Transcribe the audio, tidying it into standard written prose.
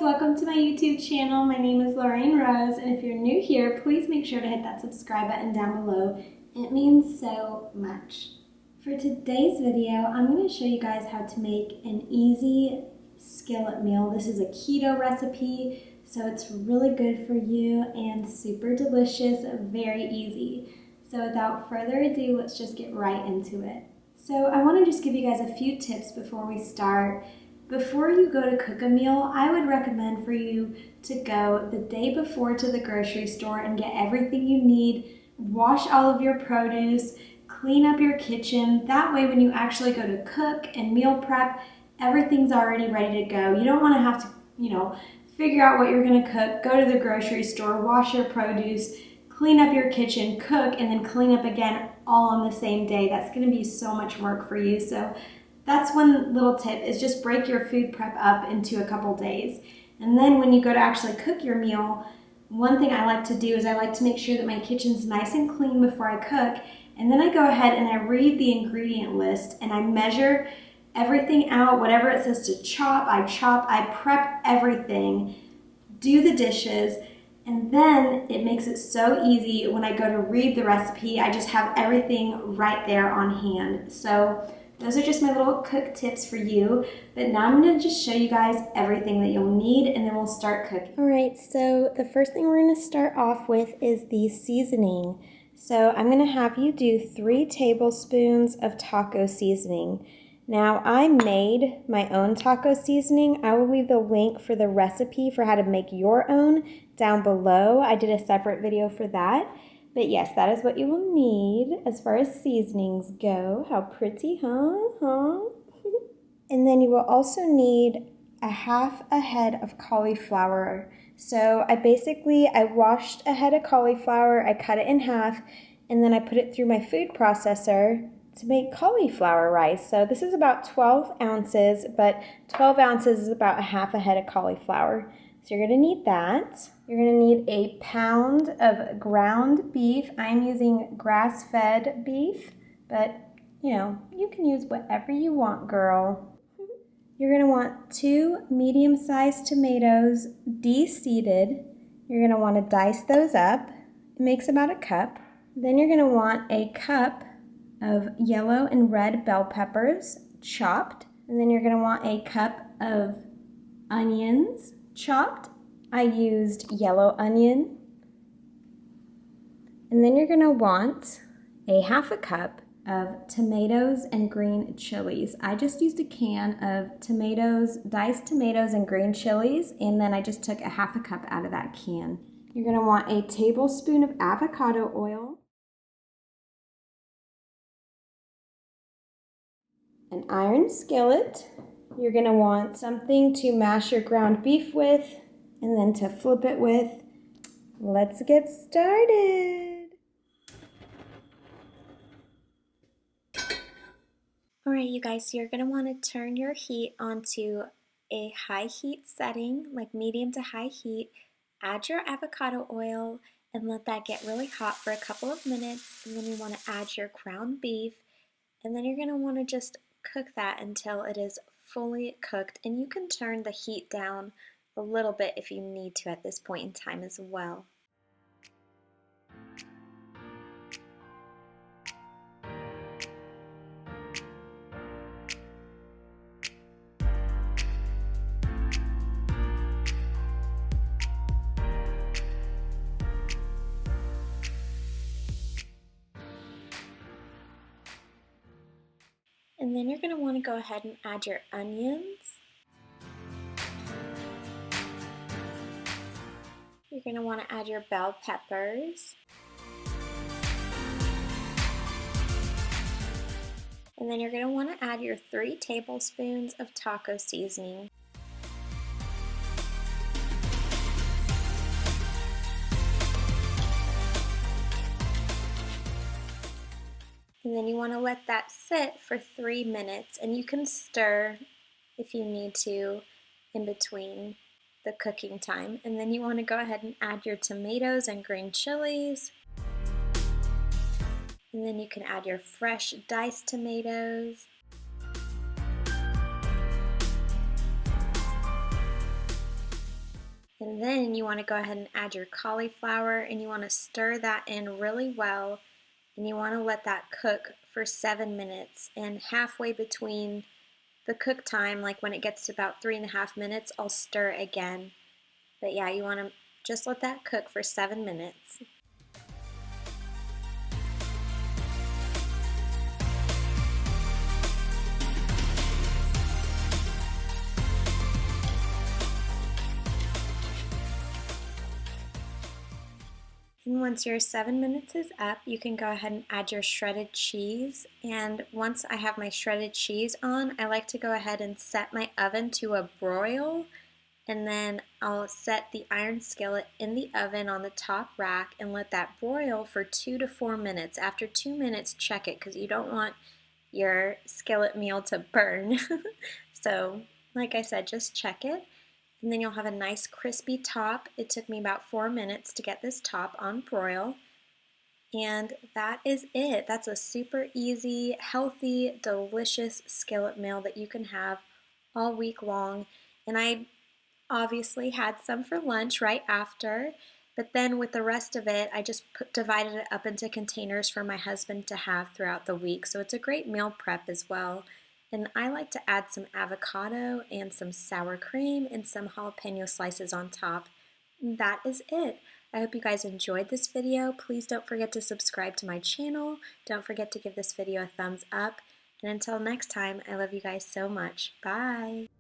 welcome to my YouTube channel. My name is Lorraine Rose, and if you're new here, please make sure to hit that subscribe button down below. It means so much. For today's video, I'm going to show you guys how to make an easy skillet meal. This is a keto recipe, so it's really good for you and super delicious, very easy. So without further ado, let's just get right into it. So I want to just give you guys a few tips before we start. Before you go to cook a meal, I would recommend for you to go the day before to the grocery store and get everything you need, wash all of your produce, clean up your kitchen. That way when you actually go to cook and meal prep, everything's already ready to go. You don't want to have to, figure out what you're going to cook, go to the grocery store, wash your produce, clean up your kitchen, cook, and then clean up again all on the same day. That's going to be so much work for you. So that's one little tip, is just break your food prep up into a couple days. And then when you go to actually cook your meal, one thing I like to do is I like to make sure that my kitchen's nice and clean before I cook. And then I go ahead and I read the ingredient list and I measure everything out. Whatever it says to chop, I prep everything, do the dishes, and then it makes it so easy when I go to read the recipe. I just have everything right there on hand. So those are just my little cook tips for you, but now I'm going to just show you guys everything that you'll need and then we'll start cooking. All right, so the first thing we're going to start off with is the seasoning. So I'm going to have you do 3 tablespoons of taco seasoning. Now I made my own taco seasoning. I will leave the link for the recipe for how to make your own down below. I did a separate video for that. But yes, that is what you will need as far as seasonings go. How pretty, huh? And then you will also need a half a head of cauliflower. So I washed a head of cauliflower, I cut it in half, and then I put it through my food processor to make cauliflower rice. So this is about 12 ounces, but 12 ounces is about a half a head of cauliflower. So you're going to need that. You're going to need a pound of ground beef. I'm using grass-fed beef, but you can use whatever you want, girl. You're going to want 2 medium-sized tomatoes de-seeded. You're going to want to dice those up. It makes about a cup. Then you're going to want a cup of yellow and red bell peppers chopped. And then you're going to want a cup of onions chopped. I used yellow onion. And then you're going to want a half a cup of tomatoes and green chilies. I just used a can of tomatoes, diced tomatoes and green chilies, and then I just took a half a cup out of that can. You're going to want a tablespoon of avocado oil, an iron skillet. You're going to want something to mash your ground beef with and then to flip it with. Let's get started. All right, you guys, so you're going to want to turn your heat onto a high heat setting, like medium to high heat. Add your avocado oil and let that get really hot for a couple of minutes. And then you want to add your ground beef. And then you're going to want to just cook that until it is fully cooked. And you can turn the heat down a little bit if you need to at this point in time as well. And then you're going to want to go ahead and add your onions. You're going to want to add your bell peppers. And then you're going to want to add your 3 tablespoons of taco seasoning. And then you want to let that sit for 3 minutes, and you can stir if you need to in between the cooking time. And then you want to go ahead and add your tomatoes and green chilies. And then you can add your fresh diced tomatoes. And then you want to go ahead and add your cauliflower, and you want to stir that in really well, and you want to let that cook for 7 minutes. And halfway between the cook time, like when it gets to about 3.5 minutes, I'll stir again. But yeah, you want to just let that cook for 7 minutes. And once your 7 minutes is up, you can go ahead and add your shredded cheese. And once I have my shredded cheese on, I like to go ahead and set my oven to a broil. And then I'll set the iron skillet in the oven on the top rack and let that broil for 2 to 4 minutes. After 2 minutes, check it because you don't want your skillet meal to burn. So, like I said, just check it. And then you'll have a nice crispy top. It took me about 4 minutes to get this top on broil. And that is it. That's a super easy, healthy, delicious skillet meal that you can have all week long. And I obviously had some for lunch right after, but then with the rest of it, I just divided it up into containers for my husband to have throughout the week. So it's a great meal prep as well. And I like to add some avocado and some sour cream and some jalapeno slices on top. And that is it. I hope you guys enjoyed this video. Please don't forget to subscribe to my channel. Don't forget to give this video a thumbs up. And until next time, I love you guys so much. Bye.